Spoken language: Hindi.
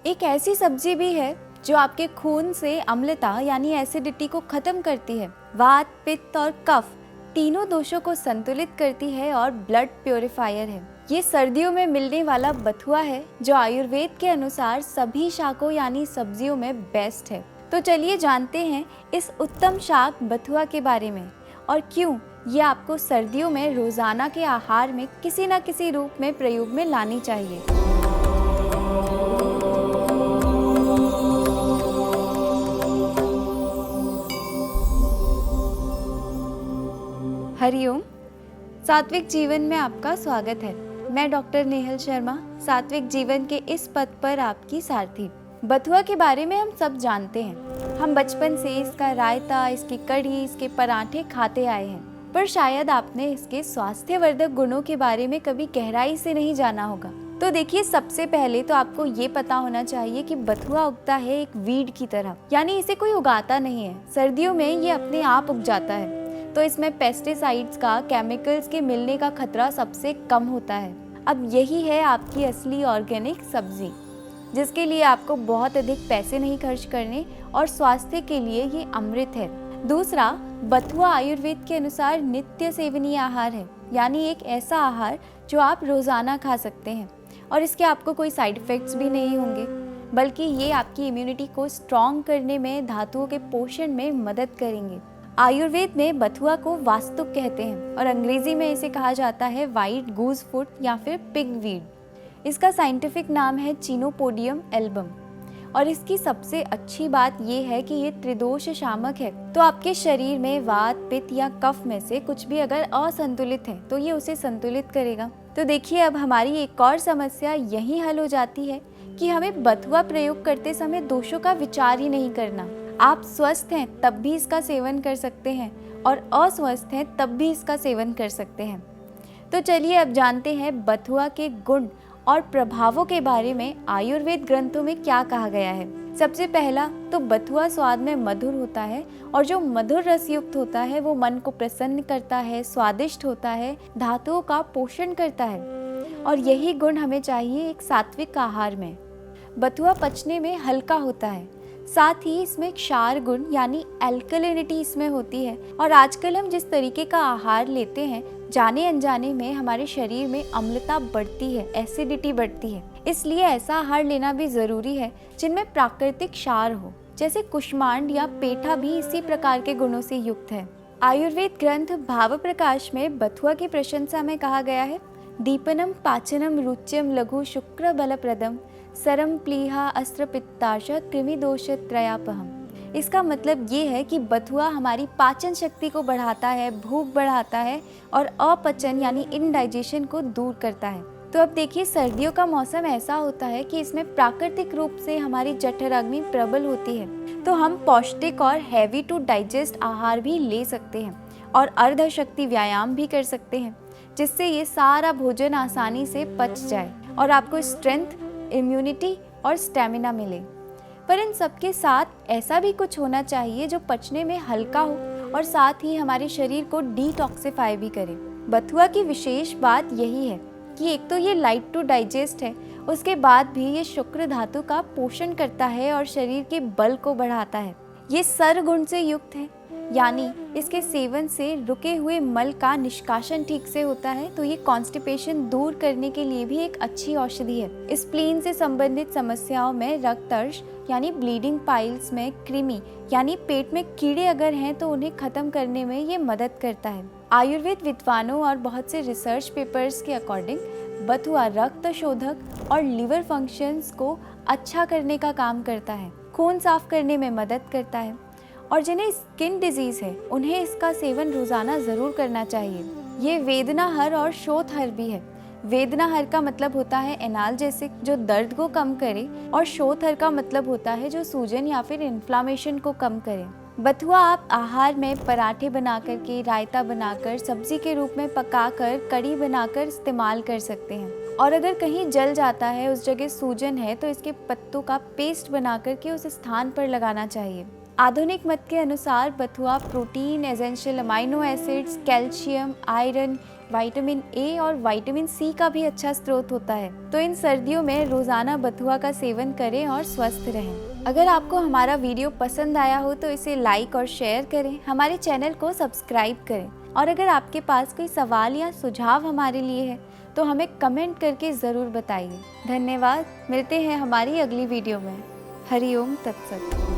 एक ऐसी सब्जी भी है जो आपके खून से अम्लता यानी एसिडिटी को खत्म करती है। वात, पित्त और कफ तीनों दोषों को संतुलित करती है और ब्लड प्योरीफायर है। ये सर्दियों में मिलने वाला बथुआ है जो आयुर्वेद के अनुसार सभी शाकों यानी सब्जियों में बेस्ट है। तो चलिए जानते हैं इस उत्तम शाक बथुआ के बारे में और क्यों ये आपको सर्दियों में रोजाना के आहार में किसी न किसी रूप में प्रयोग में लानी चाहिए। हरिओम, सात्विक जीवन में आपका स्वागत है। मैं डॉक्टर नेहल शर्मा, सात्विक जीवन के इस पथ पर आपकी सारथी। बथुआ के बारे में हम सब जानते हैं। हम बचपन से इसका रायता, इसकी कढ़ी, इसके पराठे खाते आए हैं, पर शायद आपने इसके स्वास्थ्यवर्धक गुणों के बारे में कभी गहराई से नहीं जाना होगा। तो देखिए, सबसे पहले तो आपको ये पता होना चाहिए कि बथुआ उगता है एक वीड की तरह, यानी इसे कोई उगाता नहीं है। सर्दियों में ये अपने आप उग जाता है, तो इसमें पेस्टिसाइड्स का, केमिकल्स के मिलने का खतरा सबसे कम होता है। अब यही है आपकी असली ऑर्गेनिक सब्जी, जिसके लिए आपको बहुत अधिक पैसे नहीं खर्च करने और स्वास्थ्य के लिए ये अमृत है। दूसरा, बथुआ आयुर्वेद के अनुसार नित्य सेवनीय आहार है, यानी एक ऐसा आहार जो आप रोजाना खा सकते हैं और इसके आपको कोई साइड इफेक्ट्स भी नहीं होंगे, बल्कि ये आपकी इम्यूनिटी को स्ट्रॉन्ग करने में, धातुओं के पोषण में मदद करेंगे। आयुर्वेद में बथुआ को वास्तुक कहते हैं और अंग्रेजी में इसे कहा जाता है व्हाइट गूज फूट या फिर पिग वीड। इसका साइंटिफिक नाम है चिनोपोडियम एल्बम और इसकी सबसे अच्छी बात यह है कि ये त्रिदोष शामक है। तो आपके शरीर में वात, पित्त या कफ में से कुछ भी अगर असंतुलित है तो ये उसे संतुलित करेगा। तो देखिए, अब हमारी एक और समस्या यही हल हो जाती है कि हमें बथुआ प्रयोग करते समय दोषों का विचार ही नहीं करना। आप स्वस्थ हैं तब भी इसका सेवन कर सकते हैं और अस्वस्थ हैं तब भी इसका सेवन कर सकते हैं। तो चलिए अब जानते हैं बथुआ के गुण और प्रभावों के बारे में आयुर्वेद ग्रंथों में क्या कहा गया है। सबसे पहला तो बथुआ स्वाद में मधुर होता है और जो मधुर रस युक्त होता है वो मन को प्रसन्न करता है, स्वादिष्ट होता है, धातुओं का पोषण करता है और यही गुण हमें चाहिए एक सात्विक आहार में। बथुआ पचने में हल्का होता है, साथ ही इसमें क्षार गुण यानी एल्कलिनिटी इसमें होती है और आजकल हम जिस तरीके का आहार लेते हैं, जाने अनजाने में हमारे शरीर में अम्लता बढ़ती है, एसिडिटी बढ़ती है। इसलिए ऐसा आहार लेना भी जरूरी है जिनमें प्राकृतिक क्षार हो, जैसे कुष्मांड या पेठा भी इसी प्रकार के गुणों से युक्त है। आयुर्वेद ग्रंथ भाव प्रकाश में बथुआ की प्रशंसा में कहा गया है, दीपनम पाचनम रुच्यम लघु शुक्र बलप्रदम सरम प्लीहा अस्त्र पित्ताश कृमि दोष त्रयापहम। इसका मतलब ये है कि बथुआ हमारी पाचन शक्ति को बढ़ाता है, भूख बढ़ाता है और अपचन यानी इनडाइजेशन को दूर करता है। तो अब देखिए, सर्दियों का मौसम ऐसा होता है कि इसमें प्राकृतिक रूप से हमारी जठराग्नि प्रबल होती है, तो हम पौष्टिक और हैवी टू डाइजेस्ट आहार भी ले सकते हैं और अर्ध शक्ति व्यायाम भी कर सकते हैं, जिससे ये सारा भोजन आसानी से पच जाए और आपको स्ट्रेंथ, इम्यूनिटी और स्टेमिना मिले। पर इन सबके साथ ऐसा भी कुछ होना चाहिए जो पचने में हल्का हो और साथ ही हमारे शरीर को डिटॉक्सिफाई भी करे। बथुआ की विशेष बात यही है कि एक तो ये लाइट टू डाइजेस्ट है, उसके बाद भी ये शुक्र धातु का पोषण करता है और शरीर के बल को बढ़ाता है। ये सरगुण से युक्त है, यानी इसके सेवन से रुके हुए मल का निष्कासन ठीक से होता है, तो ये कॉन्स्टिपेशन दूर करने के लिए भी एक अच्छी औषधि है। स्प्लीन से संबंधित समस्याओं में, रक्तअर्श यानी ब्लीडिंग पाइल्स में, कृमि यानी पेट में कीड़े अगर हैं तो उन्हें खत्म करने में ये मदद करता है। आयुर्वेद विद्वानों और बहुत से रिसर्च पेपर्स के अकॉर्डिंग बथुआ रक्त शोधक और लिवर फंक्शंस को अच्छा करने का काम करता है, खून साफ करने में मदद करता है और जिन्हें स्किन डिजीज है उन्हें इसका सेवन रोजाना जरूर करना चाहिए। ये वेदनाहर और शोथहर भी है। वेदनाहर का मतलब होता है एनाल्जेसिक, जो दर्द को कम करे, और शोथहर का मतलब होता है जो सूजन या फिर इन्फ्लामेशन को कम करे। बथुआ आप आहार में पराठे बनाकर के, रायता बनाकर, सब्जी के रूप में पकाकर, कढ़ी बनाकर इस्तेमाल कर सकते हैं। और अगर कहीं जल जाता है, उस जगह सूजन है, तो इसके पत्तों का पेस्ट बनाकर के उस स्थान पर लगाना चाहिए। आधुनिक मत के अनुसार बथुआ protein, essential amino acids, calcium, iron, vitamin A और विटामिन सी का भी अच्छा स्रोत होता है। तो इन सर्दियों में रोजाना बथुआ का सेवन करें और स्वस्थ रहें। अगर आपको हमारा वीडियो पसंद आया हो तो इसे लाइक और शेयर करें, हमारे चैनल को सब्सक्राइब करें और अगर आपके पास कोई सवाल या सुझाव हमारे लिए है तो हमें कमेंट करके ज़रूर बताइए। धन्यवाद। मिलते हैं हमारी अगली वीडियो में। हरि ओम तत्सत।